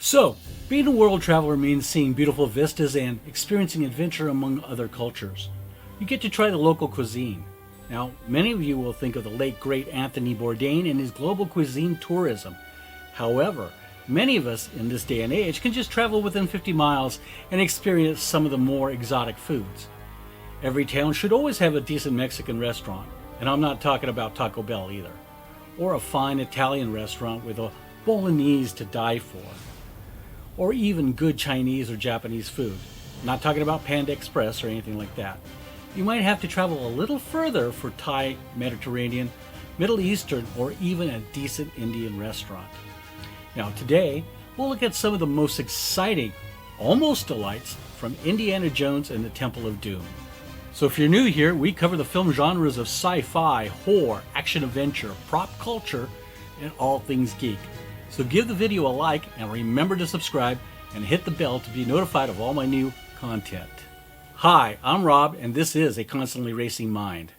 So, being a world traveler means seeing beautiful vistas and experiencing adventure among other cultures. You get to try the local cuisine. Now, many of you will think of the late great Anthony Bourdain and his global cuisine tourism. However, many of us in this day and age can just travel within 50 miles and experience some of the more exotic foods. Every town should always have a decent Mexican restaurant, and I'm not talking about Taco Bell either, or a fine Italian restaurant with a bolognese to die for, or even good Chinese or Japanese food. I'm not talking about Panda Express or anything like that. You might have to travel a little further for Thai, Mediterranean, Middle Eastern, or even a decent Indian restaurant. Now today, we'll look at some of the most exciting, almost delights, from Indiana Jones and the Temple of Doom. So if you're new here, we cover the film genres of sci-fi, horror, action-adventure, prop culture, and all things geek. So give the video a like and remember to subscribe and hit the bell to be notified of all my new content. Hi, I'm Rob and this is A Constantly Racing Mind.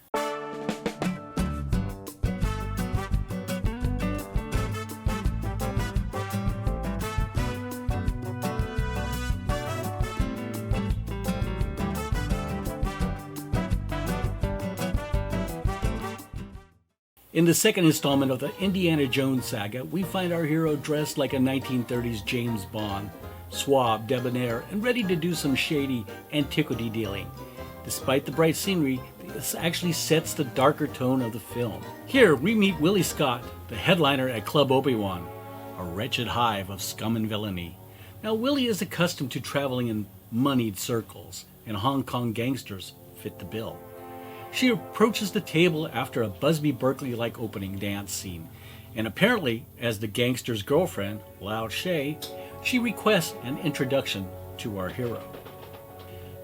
In the second installment of the Indiana Jones saga, we find our hero dressed like a 1930s James Bond, suave, debonair, and ready to do some shady antiquity dealing. Despite the bright scenery, this actually sets the darker tone of the film. Here we meet Willie Scott, the headliner at Club Obi-Wan, a wretched hive of scum and villainy. Now Willie is accustomed to traveling in moneyed circles, and Hong Kong gangsters fit the bill. She approaches the table after a Busby Berkeley-like opening dance scene, and apparently, as the gangster's girlfriend, Lao She, she requests an introduction to our hero.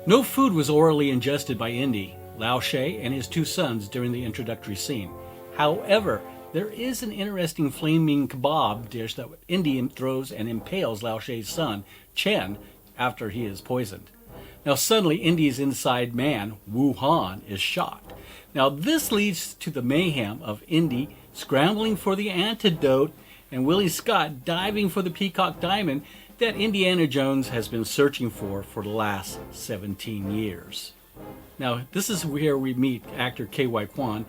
No food was orally ingested by Indy, Lao She, and his two sons during the introductory scene. However, there is an interesting flaming kebab dish that Indy throws and impales Lao She's son, Chen, after he is poisoned. Now suddenly Indy's inside man, Wu Han, is shot. Now this leads to the mayhem of Indy scrambling for the antidote and Willie Scott diving for the Peacock Diamond that Indiana Jones has been searching for the last 17 years. Now this is where we meet actor Huy Quan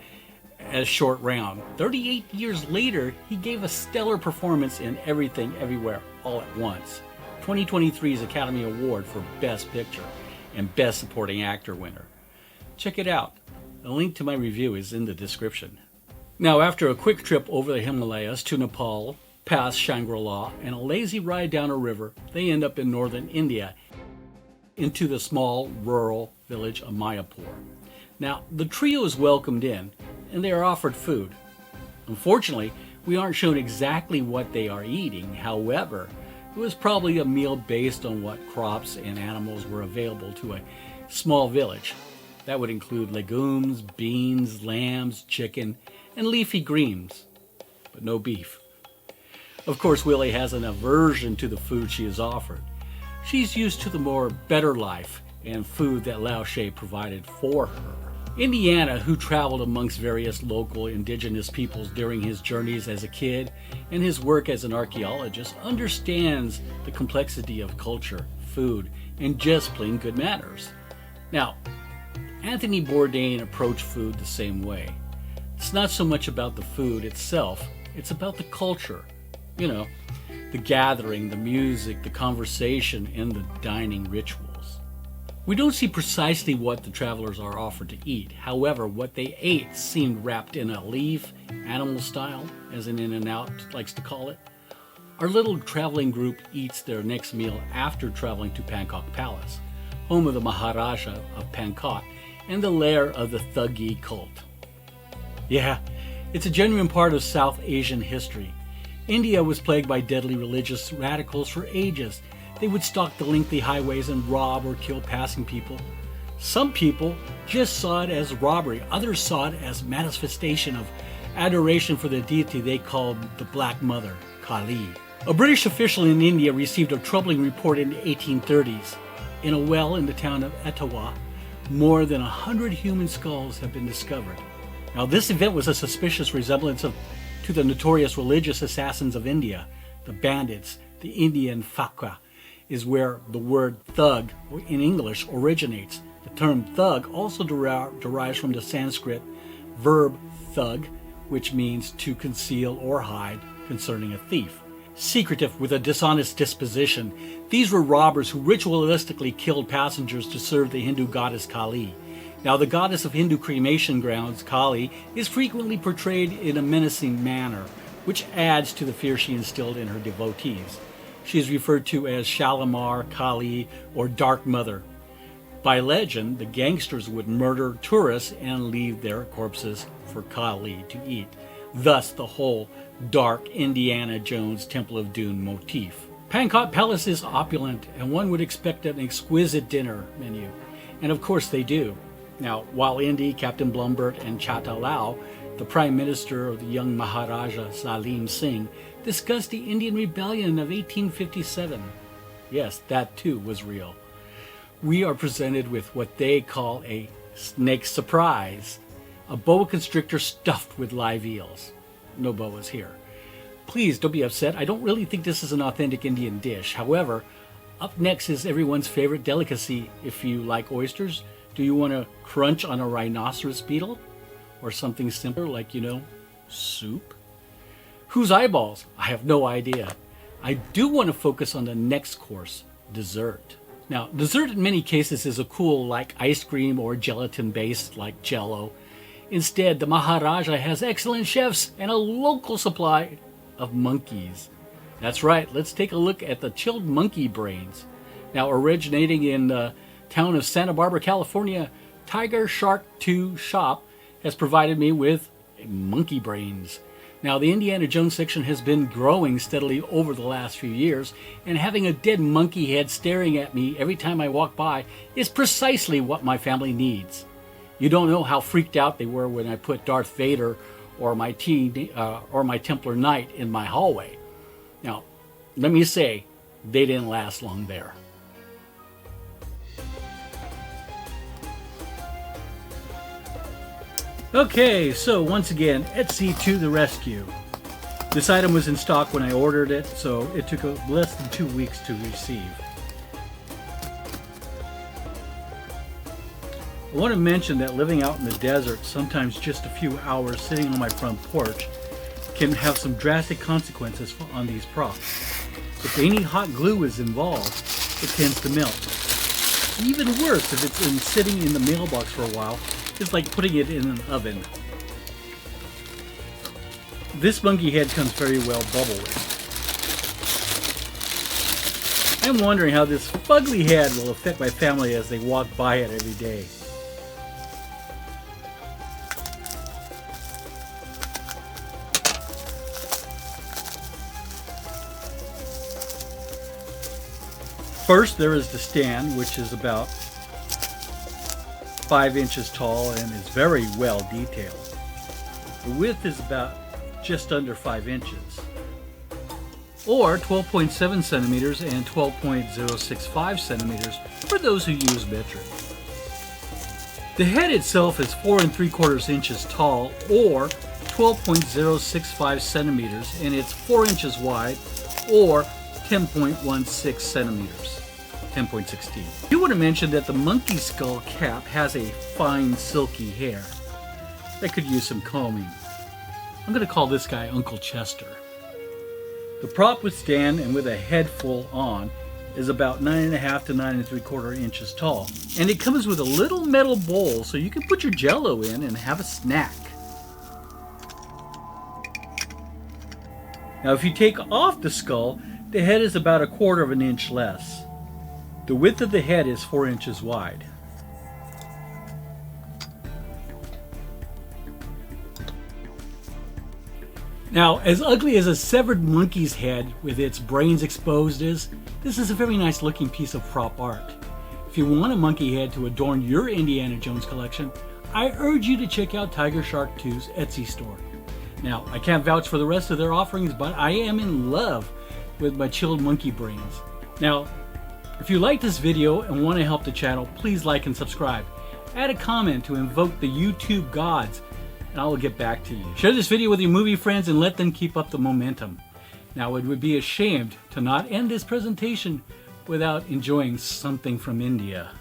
as Short Round. 38 years later, he gave a stellar performance in Everything Everywhere All at Once, 2023's Academy Award for Best Picture and Best Supporting Actor winner. Check it out. A link to my review is in the description. Now, after a quick trip over the Himalayas to Nepal, past Shangri-La, and a lazy ride down a river, they end up in northern India, into the small rural village of Mayapur. Now, the trio is welcomed in, and they are offered food. Unfortunately, we aren't shown exactly what they are eating. However, it was probably a meal based on what crops and animals were available to a small village. That would include legumes, beans, lambs, chicken, and leafy greens, but no beef. Of course, Willie has an aversion to the food she is offered. She's used to the more better life and food that Lao She provided for her. Indiana, who traveled amongst various local indigenous peoples during his journeys as a kid and his work as an archaeologist, understands the complexity of culture, food, and just plain good manners. Now, Anthony Bourdain approached food the same way. It's not so much about the food itself, it's about the culture. You know, the gathering, the music, the conversation, and the dining rituals. We don't see precisely what the travelers are offered to eat. However, what they ate seemed wrapped in a leaf, animal style, as an In-N-Out likes to call it. Our little traveling group eats their next meal after traveling to Pancot Palace, home of the Maharaja of Pancot and the lair of the Thugee cult. Yeah, it's a genuine part of South Asian history. India was plagued by deadly religious radicals for ages. They would stalk the lengthy highways and rob or kill passing people. Some people just saw it as robbery. Others saw it as manifestation of adoration for the deity they called the Black Mother, Kali. A British official in India received a troubling report in the 1830s. In a well in the town of Etawah, more than 100 human skulls have been discovered. Now this event was a suspicious resemblance to the notorious religious assassins of India, the bandits, the Indian fakwa, is where the word thug in English originates. The term thug also derives from the Sanskrit verb thug, which means to conceal or hide concerning a thief. Secretive with a dishonest disposition, these were robbers who ritualistically killed passengers to serve the Hindu goddess Kali. Now, the goddess of Hindu cremation grounds, Kali, is frequently portrayed in a menacing manner, which adds to the fear she instilled in her devotees. She is referred to as Shalimar, Kali, or Dark Mother. By legend, the gangsters would murder tourists and leave their corpses for Kali to eat. Thus, the whole dark Indiana Jones Temple of Doom motif. Pancot Palace is opulent, and one would expect an exquisite dinner menu. And of course they do. Now, while Indy, Captain Blumbert, and Chata Lal, the Prime Minister of the young Maharaja Salim Singh, discussed the Indian Rebellion of 1857. Yes, that too was real. We are presented with what they call a snake surprise, a boa constrictor stuffed with live eels. No boas here. Please don't be upset. I don't really think this is an authentic Indian dish. However, up next is everyone's favorite delicacy. If you like oysters, do you want to crunch on a rhinoceros beetle? Or something simpler like, soup? Whose eyeballs? I have no idea. I do want to focus on the next course, dessert. Now, dessert in many cases is a cool like ice cream or gelatin-based like Jell-O. Instead, the Maharaja has excellent chefs and a local supply of monkeys. That's right, let's take a look at the chilled monkey brains. Now, originating in the town of Santa Barbara, California, Tiger Shark 2 Shop has provided me with monkey brains. Now, the Indiana Jones section has been growing steadily over the last few years, and having a dead monkey head staring at me every time I walk by is precisely what my family needs. You don't know how freaked out they were when I put Darth Vader or my Templar Knight in my hallway. Now, let me say, they didn't last long there. Okay, so once again, Etsy to the rescue. This item was in stock when I ordered it, so it took less than 2 weeks to receive. I want to mention that living out in the desert, sometimes just a few hours sitting on my front porch, can have some drastic consequences on these props. If any hot glue is involved, it tends to melt. Even worse, if it's been sitting in the mailbox for a while, it's like putting it in an oven. This monkey head comes very well bubble wrapped. I'm wondering how this fugly head will affect my family as they walk by it every day. First, there is the stand, which is about 5 inches tall and is very well detailed. The width is about just under 5 inches, or 12.7 centimeters and 12.065 centimeters for those who use metric. The head itself is 4 3/4 inches tall, or 12.065 centimeters, and it's 4 inches wide, or 10.16 centimeters. 10.16. I do want to mention that the monkey skull cap has a fine silky hair that could use some combing. I'm going to call this guy Uncle Chester. The prop with stand and with a head full on is about 9.5 to 9 3/4 inches tall, and it comes with a little metal bowl so you can put your Jell-O in and have a snack. Now, if you take off the skull, the head is about 1/4 of an inch less. The width of the head is 4 inches wide. Now, as ugly as a severed monkey's head with its brains exposed is, this is a very nice looking piece of prop art. If you want a monkey head to adorn your Indiana Jones collection, I urge you to check out Tiger Shark 2's Etsy store. Now, I can't vouch for the rest of their offerings, but I am in love with my chilled monkey brains. Now, if you like this video and want to help the channel, please like and subscribe. Add a comment to invoke the YouTube gods, and I will get back to you. Share this video with your movie friends and let them keep up the momentum. Now, it would be ashamed to not end this presentation without enjoying something from India.